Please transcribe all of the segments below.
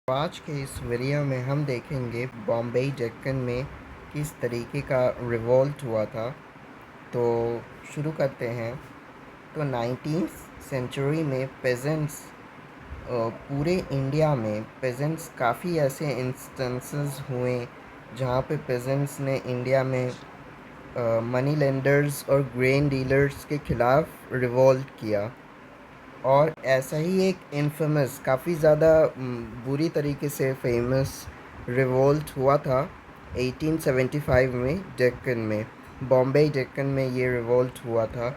आज के इस वीडियो में हम देखेंगे बॉम्बे डेक्कन में किस तरीके का रिवॉल्ट हुआ था। तो शुरू करते हैं। तो 19th सेंचुरी में पेजेंट्स पूरे इंडिया में पेजेंट्स काफ़ी ऐसे इंस्टेंसेस हुए जहाँ पे पेजेंट्स ने इंडिया में मनी लेंडर्स और ग्रेन डीलर्स के ख़िलाफ़ रिवॉल्ट किया। और ऐसा ही एक इन्फेमस काफ़ी ज़्यादा बुरी तरीके से फेमस रिवोल्ट हुआ था 1875 में डेक्कन में, बॉम्बे डेक्कन में ये रिवोल्ट हुआ था।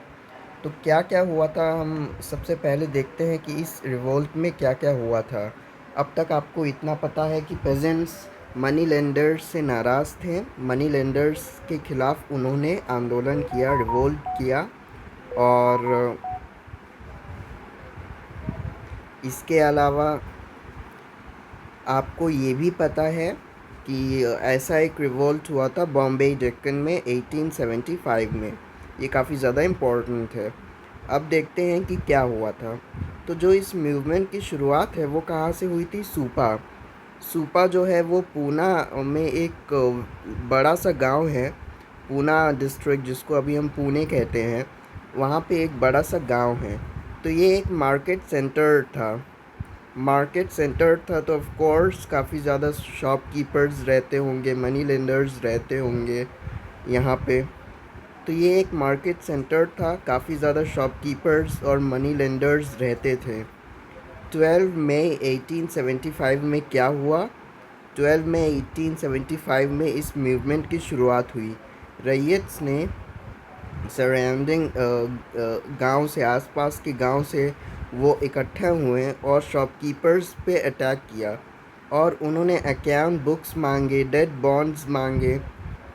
तो क्या क्या हुआ था हम सबसे पहले देखते हैं कि इस रिवोल्ट में क्या क्या हुआ था। अब तक आपको इतना पता है कि पेजेंट्स मनी लेंडर्स से नाराज़ थे, मनी लेंडर्स के ख़िलाफ़ उन्होंने आंदोलन किया, रिवोल्ट किया। और इसके अलावा आपको ये भी पता है कि ऐसा एक रिवोल्ट हुआ था बॉम्बे डेक्कन में 1875 में। ये काफ़ी ज़्यादा इम्पोर्टेंट है। अब देखते हैं कि क्या हुआ था। तो जो इस मूवमेंट की शुरुआत है वो कहाँ से हुई थी? सूपा। सूपा जो है वो पूना में एक बड़ा सा गांव है, पूना डिस्ट्रिक्ट जिसको अभी हम पुणे कहते हैं। वहाँ पे एक बड़ा सा गांव है। तो ये एक मार्केट सेंटर था। तो ऑफ कोर्स काफ़ी ज़्यादा शॉपकीपर्स रहते होंगे, मनी लेंडर्स रहते होंगे यहाँ पे। तो ये एक मार्केट सेंटर था, काफ़ी ज़्यादा शॉपकीपर्स और मनी लेंडर्स रहते थे। 12 मई 1875 में क्या हुआ? 12 मई 1875 में इस मूवमेंट की शुरुआत हुई। रैयट्स ने सराउंडिंग गांव से, आसपास के गांव से वो इकट्ठे हुए और शॉपकीपर्स पे अटैक किया और उन्होंने अकाउंट बुक्स मांगे, डेड बॉन्ड्स मांगे।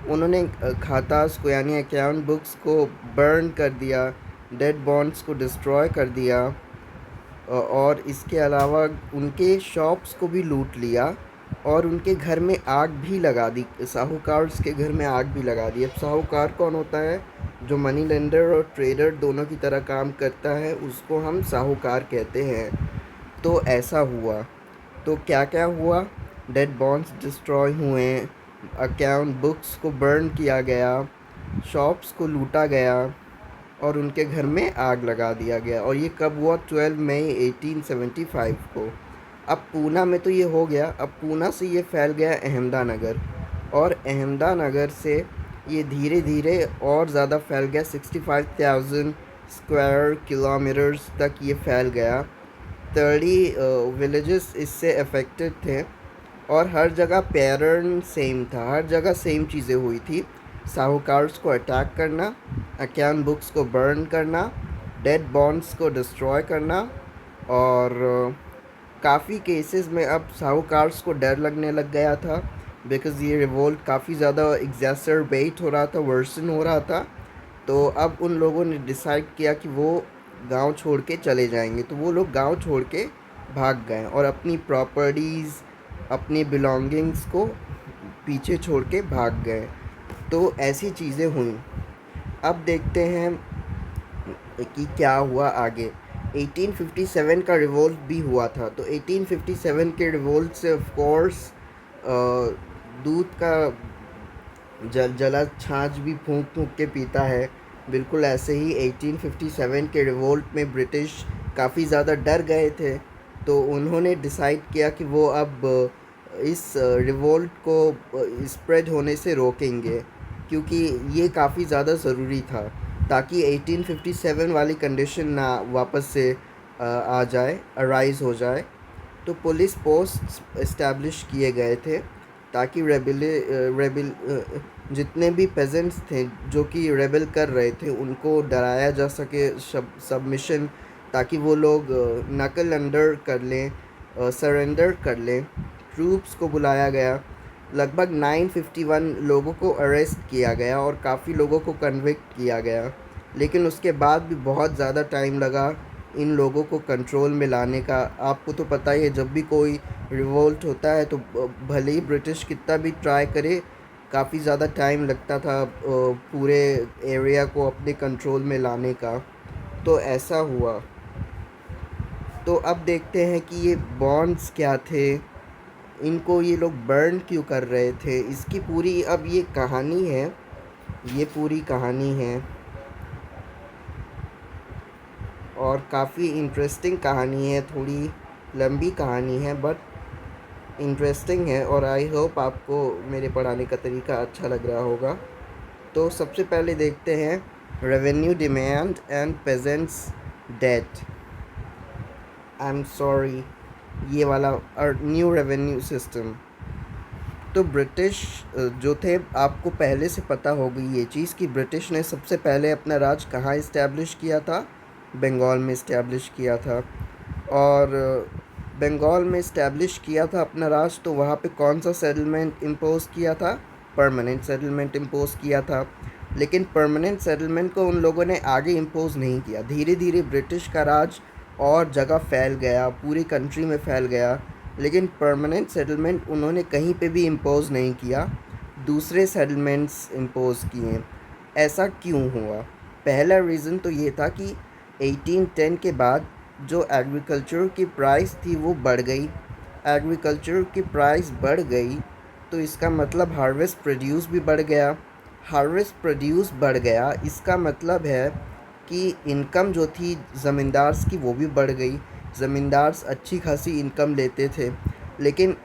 उन्होंने खातास को यानी अकाउंट बुक्स को बर्न कर दिया, डेड बॉन्ड्स को डिस्ट्रॉय कर दिया। और इसके अलावा उनके शॉप्स को भी लूट लिया और उनके घर में आग भी लगा दी। साहूकार के घर में आग भी लगा दी। अब साहूकार कौन होता है? जो मनी लेंडर और ट्रेडर दोनों की तरह काम करता है, उसको हम साहूकार कहते हैं। तो ऐसा हुआ। तो क्या क्या हुआ? डेड बॉन्ड्स डिस्ट्रॉय हुए, अकाउंट बुक्स को बर्न किया गया, शॉप्स को लूटा गया और उनके घर में आग लगा दिया गया। और ये कब हुआ? 12 मई 1875 को। अब पूना में तो ये हो गया। अब पूना से ये फैल गया अहमदानगर, और अहमदानगर से ये धीरे धीरे और ज़्यादा फैल गया। 65,000 स्क्वायर किलोमीटर्स तक ये फैल गया। 30 विलेजेस इससे अफेक्टेड थे और हर जगह पैटर्न सेम था, हर जगह सेम चीज़ें हुई थी। साहूकार्स को अटैक करना, अकाउंट बुक्स को बर्न करना, डेड बॉन्ड्स को डिस्ट्रॉय करना। और काफ़ी केसेस में अब साहूकार्स को डर लगने लग गया था, बिकॉज़ ये रिवोल्ट काफ़ी ज़्यादा एग्जैसरबेट हो रहा था, वर्सन हो रहा था। तो अब उन लोगों ने डिसाइड किया कि वो गांव छोड़ के चले जाएंगे। तो वो लोग गांव छोड़ के भाग गए और अपनी प्रॉपर्टीज़, अपनी बिलोंगिंग्स को पीछे छोड़ के भाग गए। तो ऐसी चीज़ें हुई। अब देखते हैं कि क्या हुआ आगे। 1857 का रिवोल्ट भी हुआ था। तो 1857 के रिवोल्ट से ऑफ कोर्स दूध का जला छाछ भी फूंक फूंक के पीता है। बिल्कुल ऐसे ही 1857 के रिवोल्ट में ब्रिटिश काफ़ी ज़्यादा डर गए थे। तो उन्होंने डिसाइड किया कि वो अब इस रिवोल्ट को स्प्रेड होने से रोकेंगे, क्योंकि ये काफ़ी ज़्यादा ज़रूरी था ताकि 1857 वाली कंडीशन ना वापस से आ जाए, अराइज़ हो जाए। तो पुलिस पोस्ट इस्टेब्लिश किए गए थे ताकि रेबिल जितने भी पेजेंट्स थे जो कि रेबल कर रहे थे उनको डराया जा सके, सबमिशन, ताकि वो लोग नकल अंडर कर लें, सरेंडर कर लें। ट्रूप्स को बुलाया गया। लगभग 951 लोगों को अरेस्ट किया गया और काफ़ी लोगों को कन्विक्ट किया गया। लेकिन उसके बाद भी बहुत ज़्यादा टाइम लगा इन लोगों को कंट्रोल में लाने का। आपको तो पता ही है, जब भी कोई रिवोल्ट होता है तो भले ही ब्रिटिश कितना भी ट्राई करे, काफ़ी ज़्यादा टाइम लगता था पूरे एरिया को अपने कंट्रोल में लाने का। तो ऐसा हुआ। तो अब देखते हैं कि ये बॉन्ड्स क्या थे इनको ये लोग बर्न क्यों कर रहे थे, इसकी पूरी अब ये कहानी है, ये पूरी कहानी है। और काफ़ी इंटरेस्टिंग कहानी है, थोड़ी लंबी कहानी है बट इंटरेस्टिंग है, और आई होप आपको मेरे पढ़ाने का तरीका अच्छा लग रहा होगा। तो सबसे पहले देखते हैं revenue demand and peasants debt, I am sorry, ये वाला और न्यू रेवेन्यू सिस्टम। तो ब्रिटिश जो थे, आपको पहले से पता होगी ये चीज़ कि ब्रिटिश ने सबसे पहले अपना राज कहाँ इस्टेब्लिश किया था, बंगाल में इस्टेब्लिश किया था। और बंगाल में इस्टेब्लिश किया था अपना राज, तो वहाँ पे कौन सा सेटलमेंट इम्पोज़ किया था, परमानेंट सेटलमेंट इम्पोज़ किया था। लेकिन परमानेंट सेटलमेंट को उन लोगों ने आगे इम्पोज़ नहीं किया, धीरे धीरे ब्रिटिश का राज और जगह फैल गया, पूरी कंट्री में फैल गया, लेकिन परमानेंट सेटलमेंट उन्होंने कहीं पे भी इम्पोज़ नहीं किया, दूसरे सेटलमेंट्स इम्पोज़ किए। ऐसा क्यों हुआ? पहला रीज़न तो ये था कि 1810 के बाद जो एग्रीकल्चर की प्राइस थी वो बढ़ गई। एग्रीकल्चर की प्राइस बढ़ गई तो इसका मतलब हार्वेस्ट प्रोड्यूस भी बढ़ गया। हार्वेस्ट प्रोड्यूस बढ़ गया, इसका मतलब है कि इनकम जो थी ज़मींदार्स की वो भी बढ़ गई। ज़मींदार्स अच्छी खासी इनकम लेते थे। लेकिन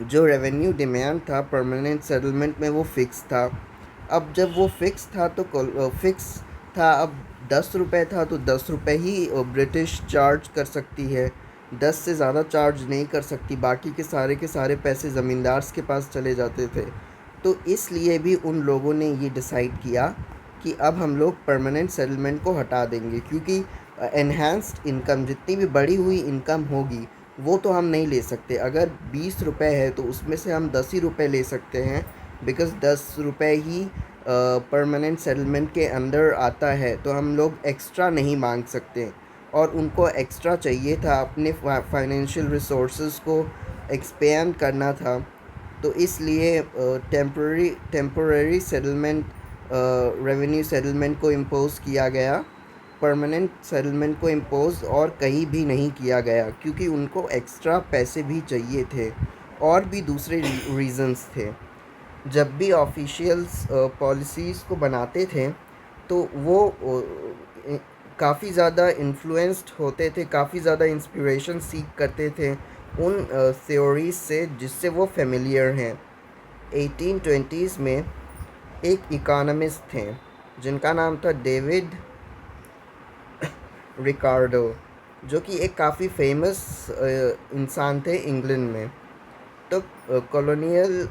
जो रेवेन्यू डिमांड था परमानेंट सेटलमेंट में वो फ़िक्स था। अब जब वो फ़िक्स था तो फ़िक्स था, अब 10 रुपये था तो 10 रुपये ही ब्रिटिश चार्ज कर सकती है, 10 से ज़्यादा चार्ज नहीं कर सकती। बाकी के सारे पैसे ज़मींदार्स के पास चले जाते थे। तो इसलिए भी उन लोगों ने ये डिसाइड किया कि अब हम लोग परमानेंट सेटलमेंट को हटा देंगे, क्योंकि एनहांस्ड इनकम, जितनी भी बढ़ी हुई इनकम होगी वो तो हम नहीं ले सकते। अगर 20 रुपये है तो उसमें से हम 10 ही रुपये ले सकते हैं, बिकॉज़ 10 रुपये ही परमानेंट सेटलमेंट के अंदर आता है, तो हम लोग एक्स्ट्रा नहीं मांग सकते। और उनको एक्स्ट्रा चाहिए था, अपने फाइनेंशियल रिसोर्सेज को एक्सपेंड करना था। तो इसलिए टेम्पररी सेटलमेंट, रेवेन्यू सेटलमेंट को इम्पोज़ किया गया, परमानेंट सेटलमेंट को इम्पोज़ और कहीं भी नहीं किया गया, क्योंकि उनको एक्स्ट्रा पैसे भी चाहिए थे और भी दूसरे रीज़न्स थे। जब भी ऑफिशियल्स पॉलिसीज़ को बनाते थे तो वो काफ़ी ज़्यादा इन्फ्लुएंस्ड होते थे, काफ़ी ज़्यादा इंस्पिरेशन सीख करते थे उन थ्योरीज से जिससे वो फेमिलियर हैं। 1820s में एक इकोनॉमिस्ट थे जिनका नाम था डेविड रिकार्डो, जो कि एक काफ़ी फेमस इंसान थे इंग्लैंड में। तो कॉलोनियल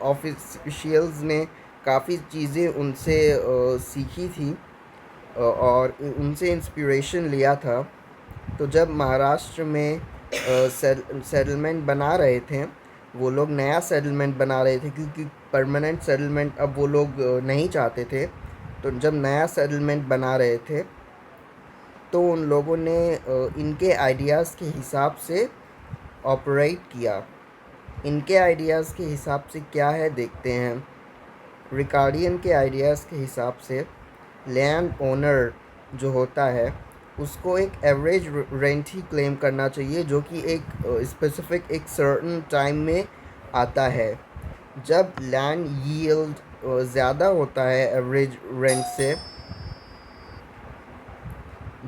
ऑफिशियल्स ने काफ़ी चीज़ें उनसे सीखी थी और उनसे इंस्पिरेशन लिया था। तो जब महाराष्ट्र में सेटलमेंट बना रहे थे, वो लोग नया सेटलमेंट बना रहे थे, क्योंकि परमानेंट सेटलमेंट अब वो लोग नहीं चाहते थे। तो जब नया सेटलमेंट बना रहे थे तो उन लोगों ने इनके आइडियाज़ के हिसाब से ऑपरेट किया। इनके आइडियाज़ के हिसाब से क्या है देखते हैं। रिकार्डियन के आइडियाज़ के हिसाब से लैंड ओनर जो होता है उसको एक एवरेज रेंट ही क्लेम करना चाहिए, जो कि एक स्पेसिफिक एक सर्टन टाइम में आता है। जब लैंड यील्ड ज़्यादा होता है एवरेज रेंट से,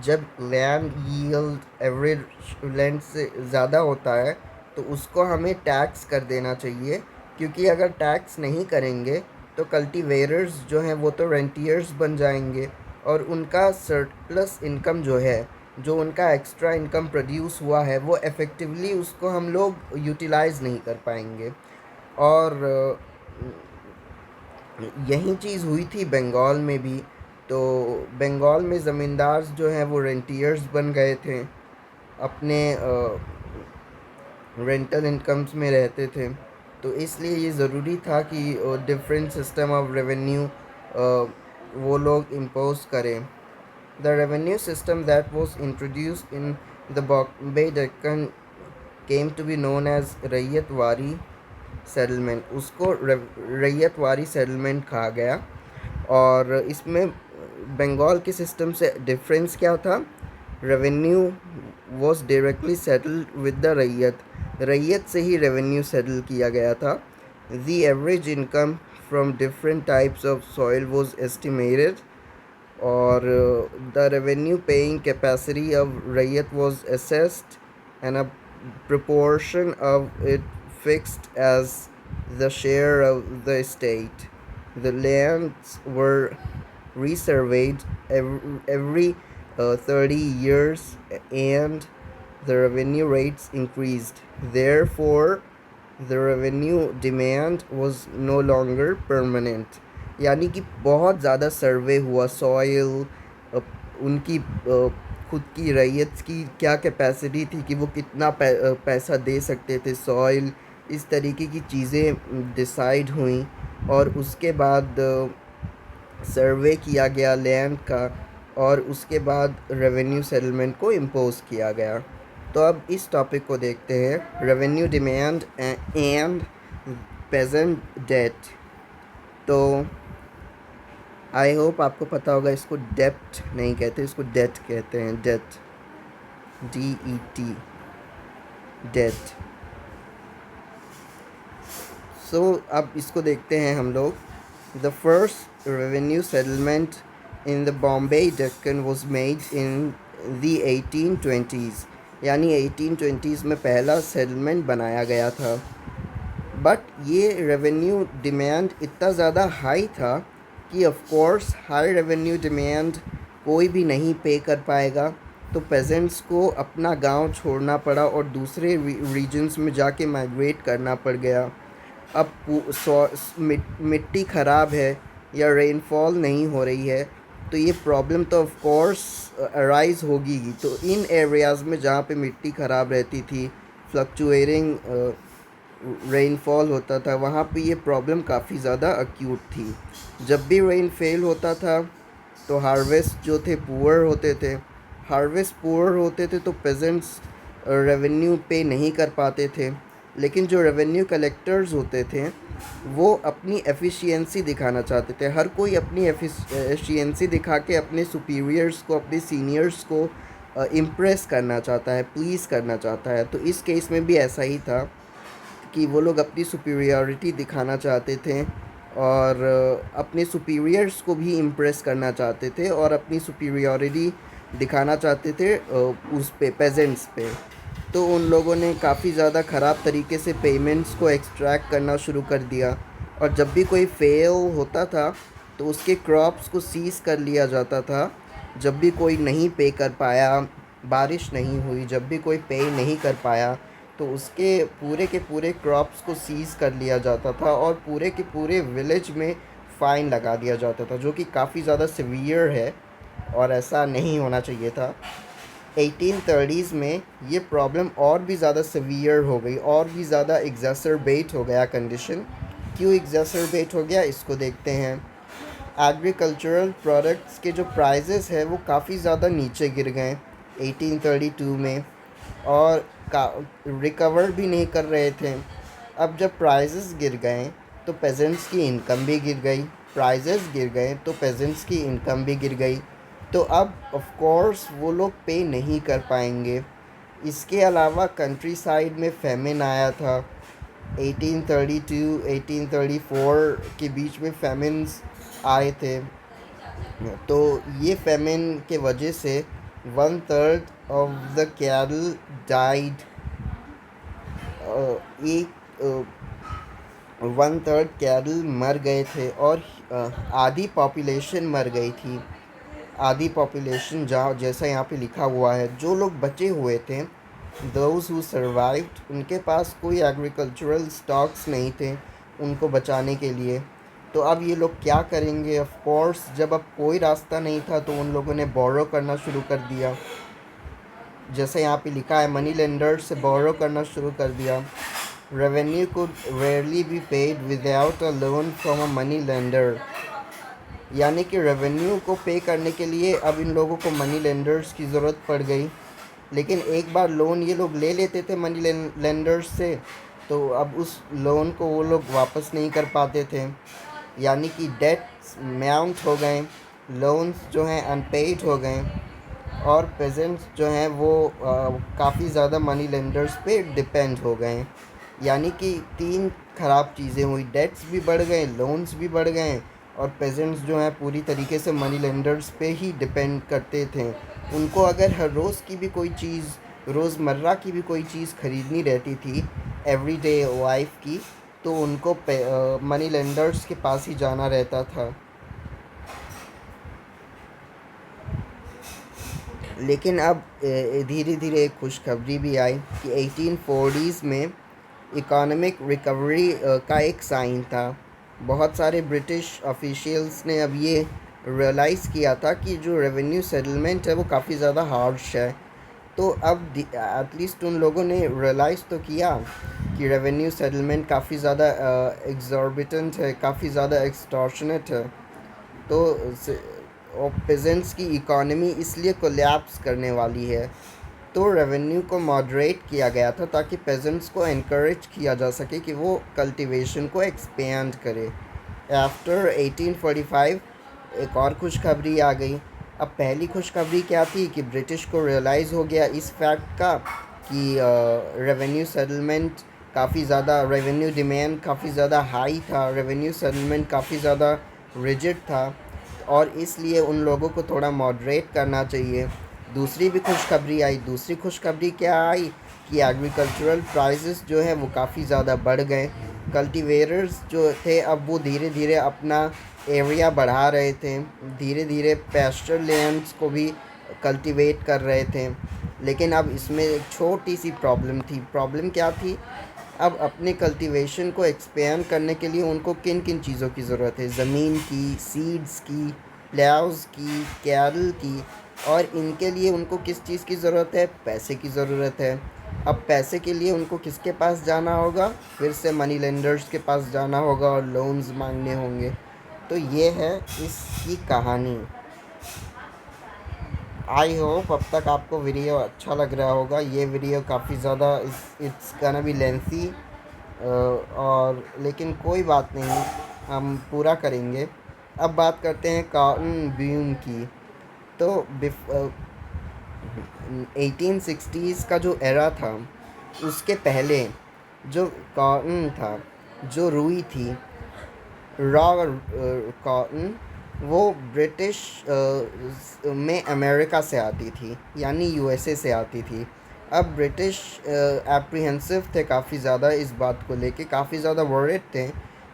जब लैंड यील्ड एवरेज रेंट से ज़्यादा होता है तो उसको हमें टैक्स कर देना चाहिए, क्योंकि अगर टैक्स नहीं करेंगे तो कल्टीवेटर्स जो हैं वो तो रेंटियर्स बन जाएंगे, और उनका सरप्लस इनकम जो है, जो उनका एक्स्ट्रा इनकम प्रोड्यूस हुआ है, वो इफ़ेक्टिवली उसको हम लोग यूटिलाइज़ नहीं कर पाएंगे। और यही चीज़ हुई थी बंगाल में भी। तो बंगाल में ज़मींदार जो हैं वो रेंटियर्स बन गए थे, अपने रेंटल इनकम्स में रहते थे। तो इसलिए ये ज़रूरी था कि डिफरेंट सिस्टम ऑफ रेवेन्यू वो लोग इम्पोज करें। The revenue system that was introduced in the Bombay Deccan came to be known as ryotwari settlement, उसको रैयतवारी सेटलमेंट कहा गया। और इसमें बंगाल के सिस्टम से डिफरेंस क्या था? Revenue was directly settled with the रैयत, रैयत से ही रेवेन्यू सेटल किया गया था. The average income from different types of soil was estimated, और the revenue paying capacity of रैयत was assessed and a proportion of it fixed as the share of the estate. The lands were resurveyed every 30 years and the revenue rates increased. Therefore, the revenue demand was no longer permanent. यानी कि बहुत ज़्यादा सर्वे हुआ soil, उनकी खुद की रैयत की क्या कैपेसिटी थी कि वो कितना पैसा दे सकते थे, सॉइल, इस तरीके की चीज़ें डिसाइड हुई और उसके बाद सर्वे किया गया लैंड का और उसके बाद रेवेन्यू सेटलमेंट को इम्पोज किया गया. तो अब इस टॉपिक को देखते हैं, revenue demand and peasant debt. तो आई होप आपको पता होगा, इसको डेप्ट नहीं कहते, इसको डेट कहते हैं, डेट, DET, डेट. सो अब इसको देखते हैं हम लोग. The first revenue settlement in the Bombay Deccan was made in the 1820s, यानी 1820s में पहला सेटलमेंट बनाया गया था. बट ये रेवेन्यू डिमांड इतना ज़्यादा हाई था कि of course high revenue demand कोई भी नहीं पे कर पाएगा, तो पेजेंट्स को अपना गांव छोड़ना पड़ा और दूसरे रीजन्स में जाके माइग्रेट करना पड़ गया. अब मिट्टी ख़राब है या रेनफॉल नहीं हो रही है, तो ये प्रॉब्लम तो ऑफ कोर्स अराइज होगी ही. तो इन एरियाज़ में जहाँ पे मिट्टी ख़राब रहती थी, फ्लक्चुएटिंग रेनफॉल होता था, वहाँ पे ये प्रॉब्लम काफ़ी ज़्यादा अक्यूट थी. जब भी रेन फेल होता था तो हार्वेस्ट जो थे पुअर होते थे, हार्वेस्ट पुअर होते थे तो पेजेंट्स रेवेन्यू पे नहीं कर पाते थे. लेकिन जो रेवेन्यू कलेक्टर्स होते थे वो अपनी एफिशिएंसी दिखाना चाहते थे. हर कोई अपनी एफिशिएंसी दिखा के अपने सुपीरियर्स को, अपने सीनियर्स को इम्प्रेस करना चाहता है, प्लीज़ करना चाहता है. तो इस केस में भी ऐसा ही था कि वो लोग अपनी सुपीरियरिटी दिखाना चाहते थे और अपने सुपीरियर्स को भी इम्प्रेस करना चाहते थे और अपनी सुपीरियरिटी दिखाना चाहते थे उस पे, पेजेंट्स पे. तो उन लोगों ने काफ़ी ज़्यादा ख़राब तरीके से पेमेंट्स को एक्सट्रैक्ट करना शुरू कर दिया. और जब भी कोई फेल होता था तो उसके क्रॉप्स को सीज़ कर लिया जाता था. जब भी कोई नहीं पे कर पाया, बारिश नहीं हुई, जब भी कोई पे नहीं कर पाया, तो उसके पूरे के पूरे क्रॉप्स को सीज़ कर लिया जाता था और पूरे के पूरे विलेज में फ़ाइन लगा दिया जाता था, जो कि काफ़ी ज़्यादा सीवियर है और ऐसा नहीं होना चाहिए था. 1830s में ये प्रॉब्लम और भी ज़्यादा सीवियर हो गई, और भी ज़्यादा एग्जैसरबेट हो गया कंडीशन. क्यों एग्जैसरबेट हो गया, इसको देखते हैं. एग्रीकल्चरल प्रोडक्ट्स के जो प्राइजेस है वो काफ़ी ज़्यादा नीचे गिर गए 1832 में और रिकवर भी नहीं कर रहे थे. अब जब प्राइजेस गिर गए तो पेजेंट्स की इनकम भी गिर गई, प्राइजेस गिर गए तो पेजेंट्स की इनकम भी गिर गई. तो अब ऑफ कोर्स वो लोग पे नहीं कर पाएंगे. इसके अलावा कंट्री साइड में फेमिन आया था 1832 1834 के बीच में फेमिन्स आए थे. तो ये फेमिन के वजह से 1/3 ऑफ द कैटल डाइड. एक 1/3 कैटल मर गए थे और आधी पॉपुलेशन मर गई थी. आधी पॉपुलेशन जैसा यहाँ पे लिखा हुआ है, जो लोग बचे हुए थे, those who survived, उनके पास कोई एग्रीकल्चरल स्टॉक्स नहीं थे उनको बचाने के लिए. तो अब ये लोग क्या करेंगे. ऑफ कोर्स जब अब कोई रास्ता नहीं था तो उन लोगों ने बोरो करना शुरू कर दिया. जैसे यहाँ पे लिखा है, मनी लेंडर से बोरो करना शुरू कर दिया. Revenue could rarely be paid without a loan from a money lender. यानी कि रेवेन्यू को पे करने के लिए अब इन लोगों को मनी लेंडर्स की ज़रूरत पड़ गई. लेकिन एक बार लोन ये लोग ले लेते थे मनी लेंडर्स से, तो अब उस लोन को वो लोग वापस नहीं कर पाते थे. यानी कि डेट्स माउंट हो गए, लोन्स जो हैं अनपेड हो गए. और पेजेंट्स जो हैं वो काफ़ी ज़्यादा मनी लेंडर्स पे डिपेंड हो गए हैं। यानी कि तीन ख़राब चीज़ें हुई, डेट्स भी बढ़ गए, लोन्स भी बढ़ गए, और पेजेंट्स जो हैं पूरी तरीके से मनी लेंडर्स पे ही डिपेंड करते थे। उनको अगर हर रोज़ की भी कोई चीज़, रोज़मर्रा की भी कोई चीज़ ख़रीदनी रहती थी, एवरीडे लाइफ की, तो उनको मनी लेंडर्स के पास ही जाना रहता था। लेकिन अब धीरे धीरे एक खुशखबरी भी आई कि 1840s में इकोनॉमिक रिकवरी का एक साइन था। बहुत सारे ब्रिटिश ऑफिशियल्स ने अब ये रियलाइज़ किया था कि जो रेवेन्यू सेटलमेंट है वो काफ़ी ज़्यादा हार्श है। तो अब एटलीस्ट उन लोगों ने रियलाइज़ तो किया कि रेवेन्यू सेटलमेंट काफ़ी ज़्यादा एग्जॉर्बिटेंट है, काफ़ी ज़्यादा एक्सटॉर्शनेट है। तो और पेजेंट्स की इकॉनमी इसलिए कोलैप्स करने वाली है। तो रेवेन्यू को मॉडरेट किया गया था ताकि पेजेंट्स को एनकरेज किया जा सके कि वो कल्टीवेशन को एक्सपेंड करे। आफ्टर 1845 एक और खुशखबरी आ गई। अब पहली खुशखबरी क्या थी कि ब्रिटिश को रियलाइज़ हो गया इस फैक्ट का कि रेवेन्यू सेटलमेंट काफ़ी ज़्यादा, रेवेन्यू डिमांड काफ़ी ज़्यादा हाई था, रेवेन्यू सेटलमेंट काफ़ी ज़्यादा रिजिड था, और इसलिए उन लोगों को थोड़ा मॉडरेट करना चाहिए। दूसरी भी खुशखबरी आई। दूसरी खुशखबरी क्या आई कि एग्रीकल्चरल प्राइसेस जो है वो काफ़ी ज़्यादा बढ़ गए। कल्टीवेटर्स जो थे अब वो धीरे धीरे अपना एरिया बढ़ा रहे थे, धीरे धीरे पेस्चर लैंड्स को भी कल्टीवेट कर रहे थे। लेकिन अब इसमें एक छोटी सी प्रॉब्लम थी। प्रॉब्लम क्या थी? अब अपने कल्टीवेशन को एक्सपेंड करने के लिए उनको किन किन चीज़ों की ज़रूरत है? ज़मीन की, सीड्स की, प्लाउज़ की, कैटल की, और इनके लिए उनको किस चीज़ की ज़रूरत है? पैसे की ज़रूरत है। अब पैसे के लिए उनको किसके पास जाना होगा? फिर से मनी लेंडर्स के पास जाना होगा और लोन्स मांगने होंगे। तो ये है इसकी कहानी। आई होप अब तक आपको वीडियो अच्छा लग रहा होगा। ये वीडियो काफ़ी ज़्यादा इट्स गonna बी लेंथी, और लेकिन कोई बात नहीं, हम पूरा करेंगे। अब बात करते हैं कॉटन ब्यूम की। तो 1860s का जो एरा था उसके पहले जो कॉटन था, जो रुई थी, रॉ कॉटन, वो ब्रिटिश में अमेरिका से आती थी, यानी यूएसए से आती थी। अब ब्रिटिश एप्रीहेंसिव थे काफ़ी ज़्यादा इस बात को लेके, काफ़ी ज़्यादा वरीड थे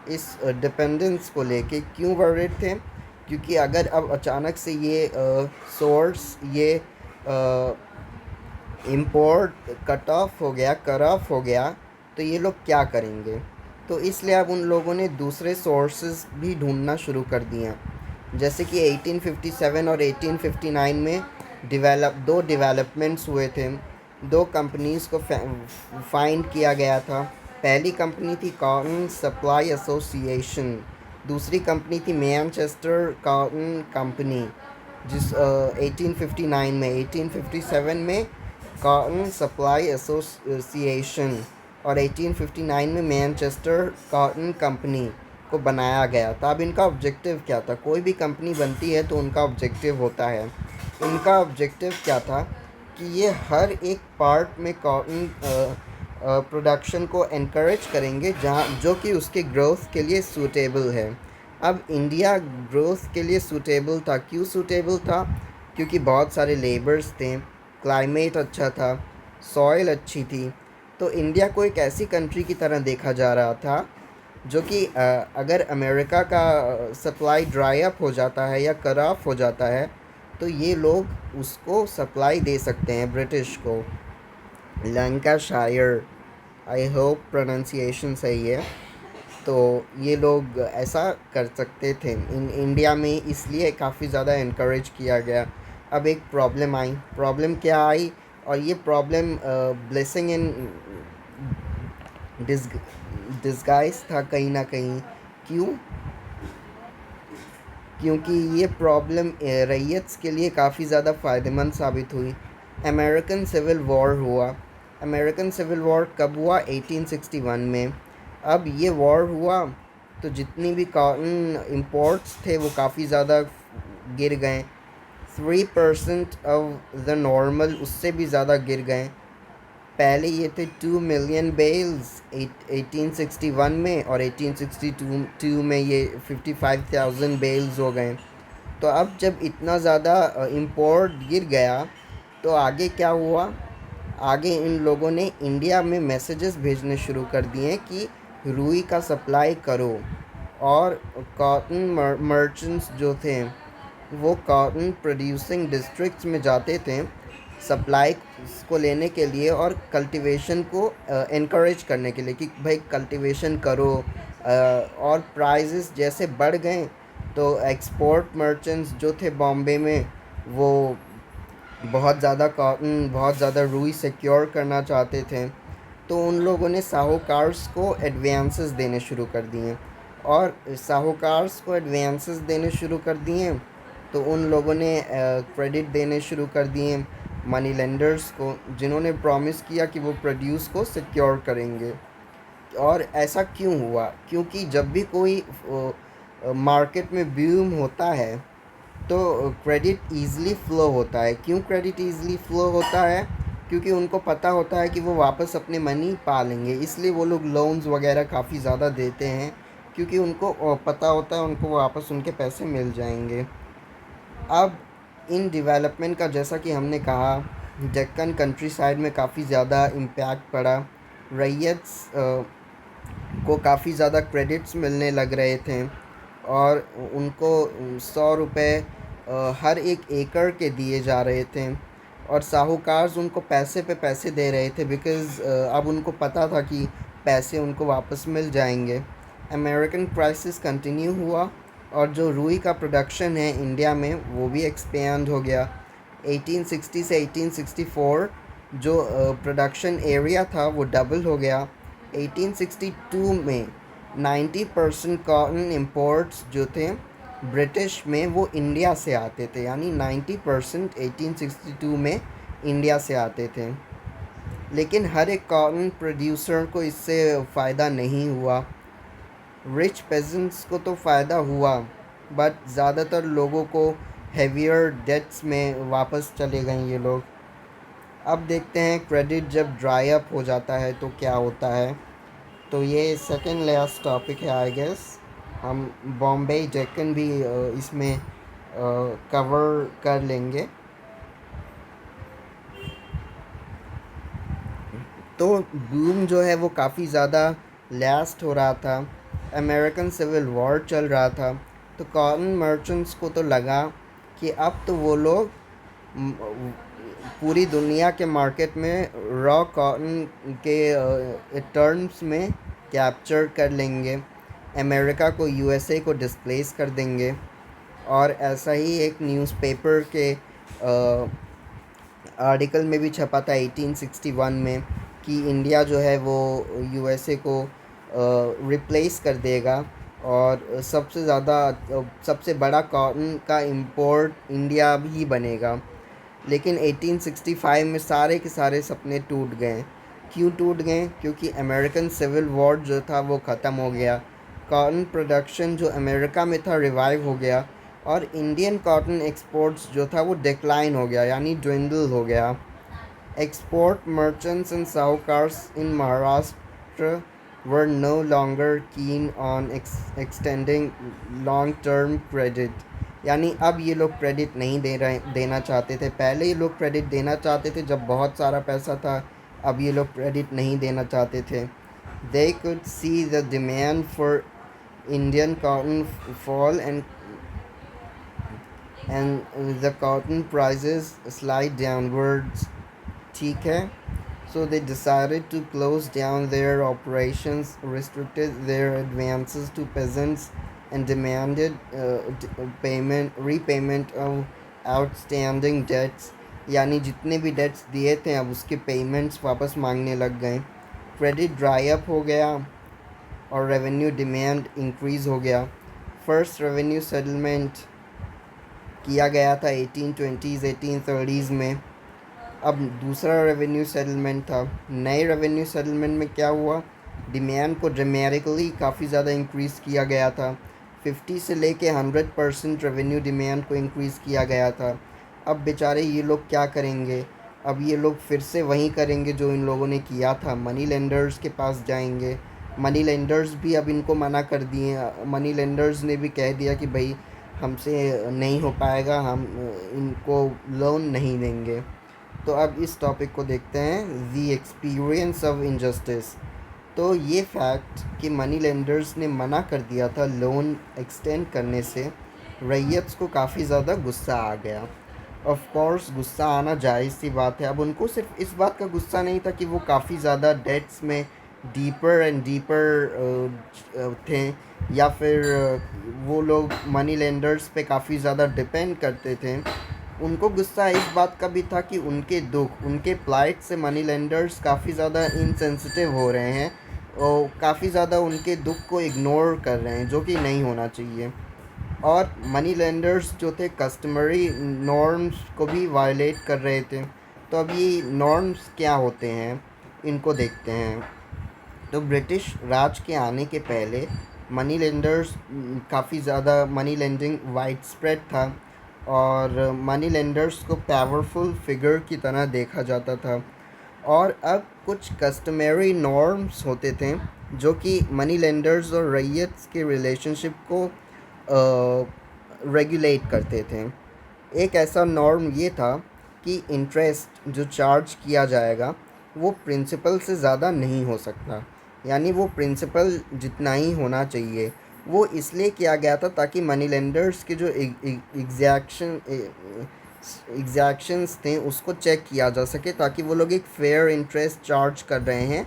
इस डिपेंडेंस को लेके। क्यों वरीड थे? क्योंकि अगर अब अचानक से ये सोर्स, ये इम्पोर्ट कट ऑफ हो गया, कर ऑफ हो गया, तो ये लोग क्या करेंगे? तो इसलिए अब उन लोगों ने दूसरे सोर्सेज भी ढूंढना शुरू कर दिए। जैसे कि 1857 और 1859 में दो डेवलपमेंट्स हुए थे। दो कंपनीज़ को फाइंड किया गया था। पहली कंपनी थी कॉटन सप्लाई एसोसिएशन, दूसरी कंपनी थी मैनचेस्टर कॉटन कंपनी, जिस 1859 में, 1857 में कॉटन सप्लाई एसोसिएशन और 1859 में मैनचेस्टर कॉटन कंपनी को बनाया गया था। अब इनका ऑब्जेक्टिव क्या था? कोई भी कंपनी बनती है तो उनका ऑब्जेक्टिव होता है। इनका ऑब्जेक्टिव क्या था कि ये हर एक पार्ट में कॉटन प्रोडक्शन को एनकरेज करेंगे जहाँ जो कि उसके ग्रोथ के लिए सूटेबल है। अब इंडिया ग्रोथ के लिए सूटेबल था। क्यों सूटेबल था? क्योंकि बहुत सारे लेबर्स थे, क्लाइमेट अच्छा था, सॉइल अच्छी थी। तो इंडिया को एक ऐसी कंट्री की तरह देखा जा रहा था जो कि अगर अमेरिका का सप्लाई ड्राई अप हो जाता है या कट ऑफ हो जाता है तो ये लोग उसको सप्लाई दे सकते हैं ब्रिटिश को। लैंकाशायर, आई होप प्रोनाउंसिएशन सही है। तो ये लोग ऐसा कर सकते थे इंडिया में, इसलिए काफ़ी ज़्यादा इनक्रेज किया गया। अब एक प्रॉब्लम आई। प्रॉब्लम क्या आई? और ये प्रॉब्लम ब्लेसिंग इन डिस्गाइज था कहीं ना कहीं। क्यों? क्योंकि ये प्रॉब्लम रैयत्स के लिए काफ़ी ज़्यादा फ़ायदेमंद साबित हुई। अमेरिकन सिविल वॉर हुआ। अमेरिकन सिविल वॉर कब हुआ? 1861 में। अब ये वॉर हुआ तो जितनी भी कॉटन इंपोर्ट्स थे वो काफ़ी ज़्यादा गिर गए। 3% ऑफ द नॉर्मल, उससे भी ज़्यादा गिर गए। पहले ये थे 2 मिलियन बेल्स 1861 में, और 1862 में ये 55,000 बेल्स हो गए। तो अब जब इतना ज़्यादा इम्पोर्ट गिर गया तो आगे क्या हुआ? आगे इन लोगों ने इंडिया में मैसेजेस भेजने शुरू कर दिए कि रुई का सप्लाई करो, और कॉटन मर्चेंट्स जो थे वो कॉटन प्रोड्यूसिंग डिस्ट्रिक्ट्स में जाते थे सप्लाई को लेने के लिए, और कल्टीवेशन को इनकरेज करने के लिए कि भाई कल्टीवेशन करो। और प्राइजेस जैसे बढ़ गए तो एक्सपोर्ट मर्चेंट्स जो थे बॉम्बे में, वो बहुत ज़्यादा कॉटन, बहुत ज़्यादा रुई सिक्योर करना चाहते थे। तो उन लोगों ने साहूकार्स को एडवांसेस देने शुरू कर दिए, और साहूकार्स को एडवांसेस देने शुरू कर दिए तो उन लोगों ने क्रेडिट देने शुरू कर दिए मनी लेंडर्स को, जिन्होंने प्रॉमिस किया कि वो प्रोड्यूस को सिक्योर करेंगे। और ऐसा क्यों हुआ? क्योंकि जब भी कोई मार्केट में बूम होता है तो क्रेडिट ईज़िली फ़्लो होता है। क्यों क्रेडिट ईज़िली फ़्लो होता है? क्योंकि उनको पता होता है कि वो वापस अपने मनी पा लेंगे, इसलिए वो लोग लोन्स वगैरह काफ़ी ज़्यादा देते हैं, क्योंकि उनको पता होता है उनको वापस उनके पैसे मिल जाएंगे। अब इन डेवलपमेंट का, जैसा कि हमने कहा, डेक्कन कंट्री साइड में काफ़ी ज़्यादा इम्पैक्ट पड़ा। रैयत्स को काफ़ी ज़्यादा क्रेडिट्स मिलने लग रहे थे, और उनको 100 रुपये हर एक एकड़ के दिए जा रहे थे, और साहूकार उनको पैसे पे पैसे दे रहे थे, बिकॉज़ अब उनको पता था कि पैसे उनको वापस मिल जाएंगे। अमेरिकन क्राइसिस कंटिन्यू हुआ, और जो रुई का प्रोडक्शन है इंडिया में वो भी एक्सपेंड हो गया। 1860 से 1864 जो प्रोडक्शन एरिया था वो डबल हो गया। 1862 में 90% कॉटन इंपोर्ट्स जो थे ब्रिटिश में, वो इंडिया से आते थे, यानी 90% 1862 में इंडिया से आते थे। लेकिन हर एक कॉटन प्रोड्यूसर को इससे फ़ायदा नहीं हुआ। रिच पेजेंट्स को तो फ़ायदा हुआ, बट ज़्यादातर लोगों को हेवियर डेट्स में वापस चले गए ये लोग। अब देखते हैं क्रेडिट जब ड्राई अप हो जाता है तो क्या होता है। तो ये सेकंड लास्ट टॉपिक है आई गेस। हम बॉम्बे डेक्कन भी इसमें कवर कर लेंगे। तो बूम जो है वो काफ़ी ज़्यादा लास्ट हो रहा था, अमेरिकन सिविल वॉर चल रहा था। तो कॉटन मर्चेंट्स को तो लगा कि अब तो वो लोग पूरी दुनिया के मार्केट में रॉ कॉटन के टर्म्स में कैप्चर कर लेंगे, अमेरिका को यूएसए को डिस्प्लेस कर देंगे। और ऐसा ही एक न्यूज़पेपर के आर्टिकल में भी छपा था 1861 में कि इंडिया जो है वो यूएसए को रिप्लेस कर देगा, और सबसे बड़ा कॉटन का इंपोर्ट इंडिया भी बनेगा। लेकिन 1865 में सारे के सारे सपने टूट गए। क्यों टूट गए? क्योंकि अमेरिकन सिविल वॉर जो था वो ख़त्म हो गया, कॉटन प्रोडक्शन जो अमेरिका में था रिवाइव हो गया, और इंडियन कॉटन एक्सपोर्ट्स जो था वो डिक्लाइन हो गया, यानी ड्विंडल हो गया। Export merchants and sahukars in Maharashtra were no longer keen on extending long term credit, यानी अब ये लोग क्रेडिट नहीं देना चाहते थे। पहले ये लोग क्रेडिट देना चाहते थे जब बहुत सारा पैसा था, अब ये लोग क्रेडिट नहीं देना चाहते थे। They could see the demand for Indian cotton fall, and the cotton prices slide downwards। ठीक है, so they decided to close down their operations, restricted their advances to peasants, and demanded repayment of outstanding debts। यानी जितने भी dates दिए थे अब उसके payments वापस मांगने लग गए। क्रेडिट ड्राई अप हो गया और रेवेन्यू डिमांड इंक्रीज़ हो गया। फर्स्ट रेवेन्यू सेटलमेंट किया गया था 1820s 1830s में। अब दूसरा रेवेन्यू सेटलमेंट था। नए रेवेन्यू सेटलमेंट में क्या हुआ? डिमांड को ड्रामेटिकली काफ़ी ज़्यादा इंक्रीज़ किया गया था। 50 से लेके 100% रेवेन्यू डिमांड को इंक्रीज़ किया गया था। अब बेचारे ये लोग क्या करेंगे? अब ये लोग फिर से वही करेंगे जो इन लोगों ने किया था, मनी लेंडर्स के पास जाएंगे। मनी लेंडर्स भी अब इनको मना कर दिए। मनी लेंडर्स ने भी कह दिया कि भाई हमसे नहीं हो पाएगा, हम इनको लोन नहीं देंगे। तो अब इस टॉपिक को देखते हैं, दी एक्सपीरियंस ऑफ इनजस्टिस। तो ये फैक्ट कि मनी लेंडर्स ने मना कर दिया था लोन एक्सटेंड करने से, रैयत को काफ़ी ज़्यादा गुस्सा आ गया। ऑफ कोर्स गुस्सा आना जायज़ सी बात है। अब उनको सिर्फ इस बात का गुस्सा नहीं था कि वो काफ़ी ज़्यादा डेट्स में डीपर एंड डीपर थे, या फिर वो लोग मनी लेंडर्स पे काफ़ी ज़्यादा डिपेंड करते थे। उनको गुस्सा इस बात का भी था कि उनके दुख, उनके प्लाइट से मनी लेंडर्स काफ़ी ज़्यादा इनसेंसिटिव हो रहे हैं और काफ़ी ज़्यादा उनके दुख को इग्नोर कर रहे हैं, जो कि नहीं होना चाहिए। और मनी लेंडर्स जो थे कस्टमरी नॉर्म्स को भी वायलेट कर रहे थे। तो अब ये नॉर्म्स क्या होते हैं, इनको देखते हैं। तो ब्रिटिश राज के आने के पहले मनी लेंडर्स काफ़ी ज़्यादा, मनी लेंडिंग वाइड स्प्रेड था और मनी लेंडर्स को पावरफुल फिगर की तरह देखा जाता था। और अब कुछ कस्टमरी नॉर्म्स होते थे जो कि मनी लेंडर्स और रैयत के रिलेशनशिप को रेगुलेट करते थे। एक ऐसा नॉर्म ये था कि इंटरेस्ट जो चार्ज किया जाएगा वो प्रिंसिपल से ज़्यादा नहीं हो सकता, यानी वो प्रिंसिपल जितना ही होना चाहिए। वो इसलिए किया गया था ताकि मनी लेंडर्स के जो एग्जैक्शंस थे उसको चेक किया जा सके, ताकि वो लोग एक फेयर इंटरेस्ट चार्ज कर रहे हैं,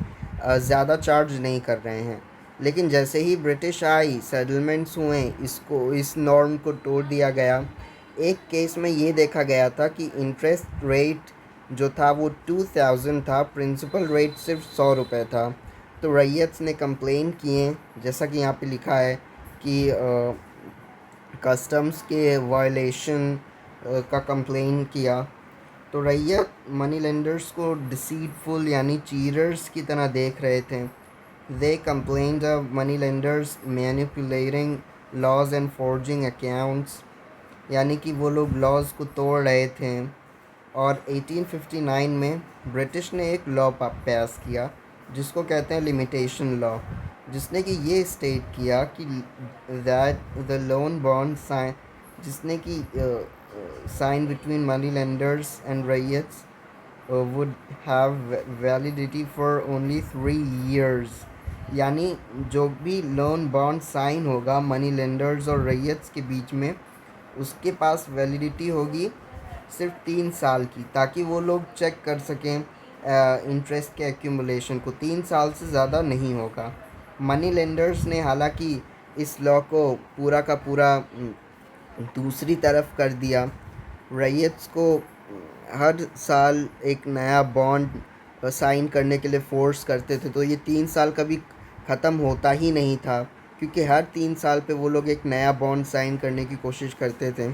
ज़्यादा चार्ज नहीं कर रहे हैं। लेकिन जैसे ही ब्रिटिश आई, सेटलमेंट्स हुए, इस नॉर्म को तोड़ दिया गया। एक केस में ये देखा गया था कि इंटरेस्ट रेट जो था वो 2000 था, प्रिंसिपल रेट सिर्फ 100 रुपये था। तो रैयत ने कंप्लेन किए, जैसा कि यहाँ पे लिखा है कि कस्टम्स के वायलेशन का कंप्लेन किया। तो रैयत मनी लेंडर्स को डिसीटफुल यानी चीटर्स की तरह देख रहे थे। They complained of money lenders manipulating laws and forging accounts, यानी कि वो लोग लॉज को तोड़ रहे थे। और 1859 में ब्रिटिश ने एक लॉ पास किया जिसको कहते हैं लिमिटेशन लॉ, जिसने कि ये स्टेट किया कि that the loan bond sign, जिसने कि sign between money lenders and ryots would have validity for only 3 years। यानी जो भी लोन बॉन्ड साइन होगा मनी लेंडर्स और रैयट्स के बीच में, उसके पास वैलिडिटी होगी सिर्फ 3 साल की, ताकि वो लोग चेक कर सकें इंटरेस्ट के एक्यूमुलेशन को। 3 साल से ज़्यादा नहीं होगा। मनी लेंडर्स ने हालांकि इस लॉ को पूरा का पूरा दूसरी तरफ कर दिया। रैयट्स को हर साल एक नया बॉन्ड साइन करने के लिए फ़ोर्स करते थे, तो ये 3 साल कभी ख़त्म होता ही नहीं था, क्योंकि हर 3 साल पे वो लोग एक नया बॉन्ड साइन करने की कोशिश करते थे।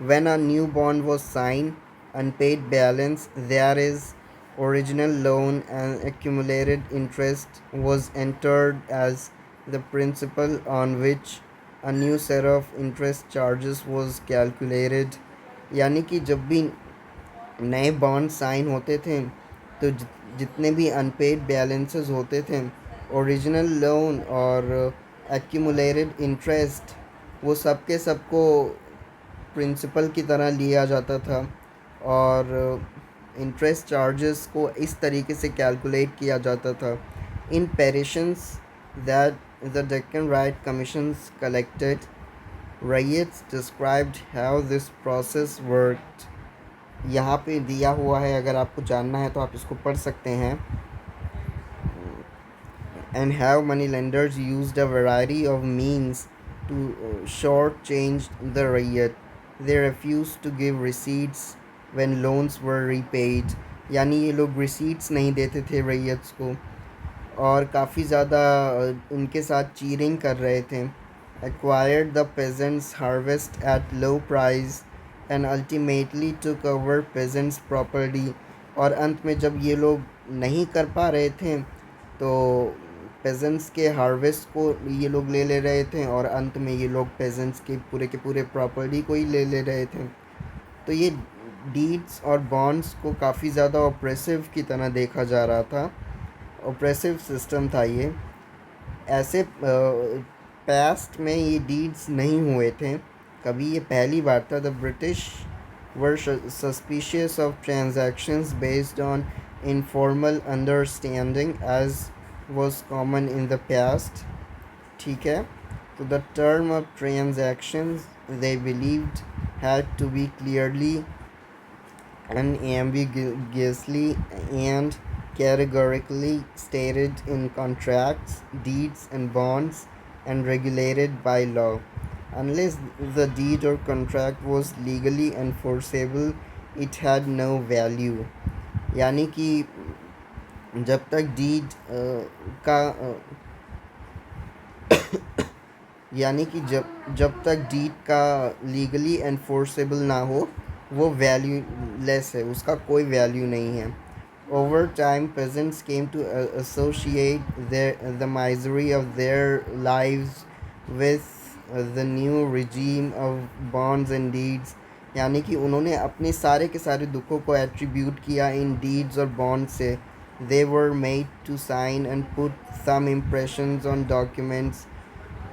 When a new bond was signed, unpaid balance, there is original loan and accumulated interest was entered as the principal on which a new set of interest charges was calculated। यानी कि जब भी नए बॉन्ड साइन होते थे तो जितने भी अनपेड बैलेंसेस होते थे, ओरिजिनल लोन और एक्यूमुलेटेड इंटरेस्ट, वो सब के सबको प्रिंसिपल की तरह लिया जाता था और इंटरेस्ट चार्जेस को इस तरीके से कैलकुलेट किया जाता था। In petitions that the Deccan riot commissions collected, ryots described how this process worked. यहाँ पे दिया हुआ है, अगर आपको जानना है तो आप इसको पढ़ सकते हैं। And how money lenders used a variety of means to shortchange the rayat। They refused to give receipts when loans were repaid। यानी ये लोग receipts नहीं देते थे रैयत्स को और काफ़ी ज़्यादा उनके साथ चीटिंग कर रहे थे। Acquired the peasants' harvest at low price and ultimately took over peasants' property। और अंत में जब ये लोग नहीं कर पा रहे थे तो पेजेंट्स के हार्वेस्ट को ये लोग ले रहे थे और अंत में ये लोग पेजेंट्स के पूरे प्रॉपर्टी को ही ले रहे थे। तो ये डीड्स और बॉन्ड्स को काफ़ी ज़्यादा ऑप्रेसिव की तरह देखा जा रहा था। ऑप्रेसिव सिस्टम था ये। ऐसे पास्ट में ये डीड्स नहीं हुए थे कभी, ये पहली बार था। The British were suspicious of transactions based on informal understanding as was common in the past. ठीक है, तो the term of transactions they believed had to be clearly, unambiguously, and categorically stated in contracts, deeds, and bonds, and regulated by law. Unless the deed or contract was legally enforceable, it had no value. यानी कि जब तक deed का यानी कि जब तक deed का लीगली एनफोर्सेबल ना हो, वो वैल्यूलेस है, उसका कोई वैल्यू नहीं है। Over time peasants came to associate the misery of their lives with the new regime of bonds and deeds। यानी कि उन्होंने अपने सारे के सारे दुखों को एट्रीब्यूट किया इन डीड्स और बॉन्ड से। they were made to sign and put some impressions on documents,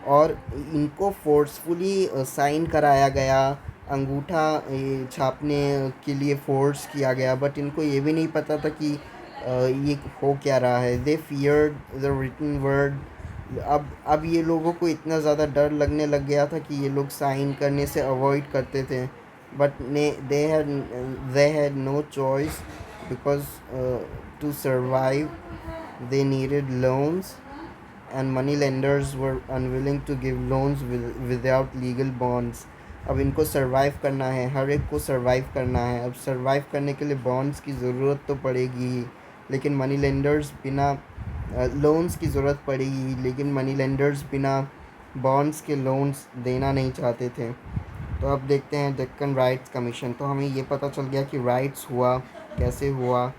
और इनको फोर्सफुली साइन कराया गया, अंगूठा छापने के लिए फोर्स किया गया, बट इनको ये भी नहीं पता था कि ये हो क्या रहा है। दे फियर्ड द रिटन वर्ड। अब ये लोगों को इतना ज़्यादा डर लगने लग गया था कि ये लोग साइन करने से अवॉइड करते थे, but they had no choice because to survive they needed loans, and money lenders were unwilling to give loans without legal bonds। अब इनको सरवाइव करना है, हर एक को सरवाइव करना है। अब सरवाइव करने के लिए बॉन्ड्स की ज़रूरत तो पड़ेगी ही, लेकिन मनी लेंडर्स बिना लोन्स की ज़रूरत पड़ेगी ही, लेकिन मनी लेंडर्स बिना बॉन्ड्स के लोन्स देना नहीं चाहते थे। तो अब देखते हैं डेक्कन राइट्स कमीशन। तो हमें ये पता चल गया कि राइट्स हुआ कैसे हुआ,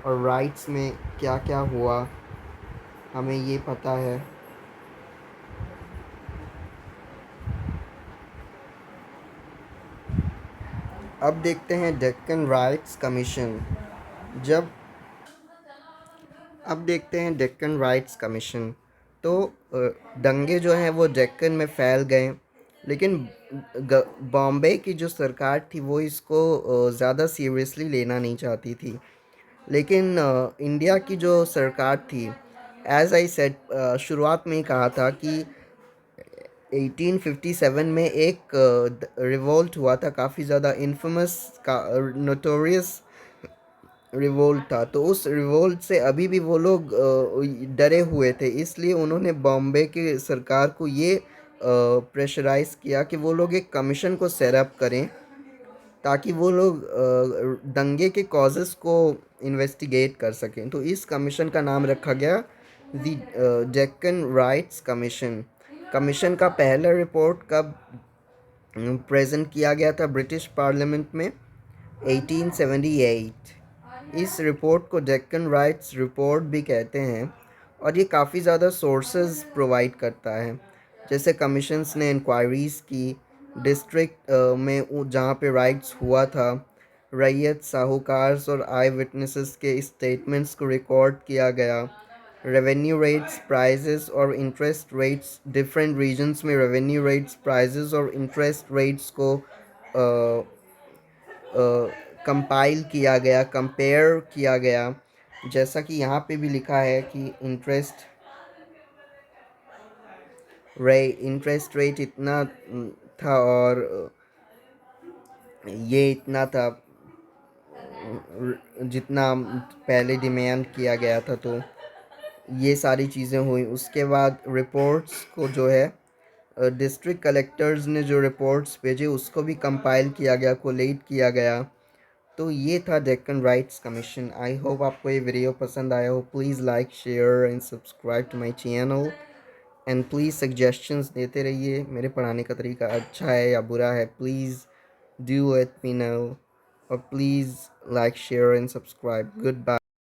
और राइट्स में क्या क्या हुआ हमें ये पता है। अब देखते हैं डेक्कन राइट्स कमीशन। जब अब देखते हैं डेक्कन राइट्स कमीशन। तो दंगे जो हैं वो डेक्कन में फैल गए, लेकिन बॉम्बे की जो सरकार थी वो इसको ज़्यादा सीरियसली लेना नहीं चाहती थी। लेकिन इंडिया की जो सरकार थी, एज आई सेड, शुरुआत में ही कहा था कि 1857 में एक रिवोल्ट हुआ था, काफ़ी ज़्यादा इन्फेमस का नोटोरियस रिवोल्ट था। तो उस रिवोल्ट से अभी भी वो लोग डरे हुए थे, इसलिए उन्होंने बॉम्बे की सरकार को ये प्रेशराइज़ किया कि वो लोग एक कमीशन को सेटअप करें, ताकि वो लोग दंगे के कॉजेज़ को इन्वेस्टिगेट कर सकें। तो इस कमीशन का नाम रखा गया the Deccan riots commission. Commission का पहला रिपोर्ट कब प्रेजेंट किया गया था ब्रिटिश पार्लियामेंट में? 1878। इस रिपोर्ट को डेक्कन राइट्स रिपोर्ट भी कहते हैं, और ये काफ़ी ज़्यादा सोर्सेज प्रोवाइड करता है। जैसे कमीशंस ने इंक्वायरीज़ की डिस्ट्रिक्ट में जहाँ पे राइट्स हुआ था, रैयत, साहूकार्स और आई विटनेसेस के स्टेटमेंट्स को रिकॉर्ड किया गया। रेवेन्यू रेट्स, प्राइजेस और इंटरेस्ट रेट्स, डिफरेंट रीजन्स में रेवेन्यू रेट्स, प्राइजेस और इंटरेस्ट रेट्स को कंपाइल किया गया, कंपेयर किया गया। जैसा कि यहाँ पे भी लिखा है कि इंटरेस्ट रेट इतना था, और ये इतना था जितना पहले डिमांड किया गया था। तो ये सारी चीज़ें हुई। उसके बाद रिपोर्ट्स को जो है डिस्ट्रिक्ट कलेक्टर्स ने जो रिपोर्ट्स भेजे उसको भी कंपाइल किया गया, कोलेट किया गया। तो ये था Deccan riots commission. I hope आपको ये वीडियो पसंद आया हो। Please like, share and subscribe to my channel, and please suggestions देते रहिए। मेरे पढ़ाने का तरीका अच्छा है या बुरा है, please do let me know, और please like, share and subscribe. Good bye.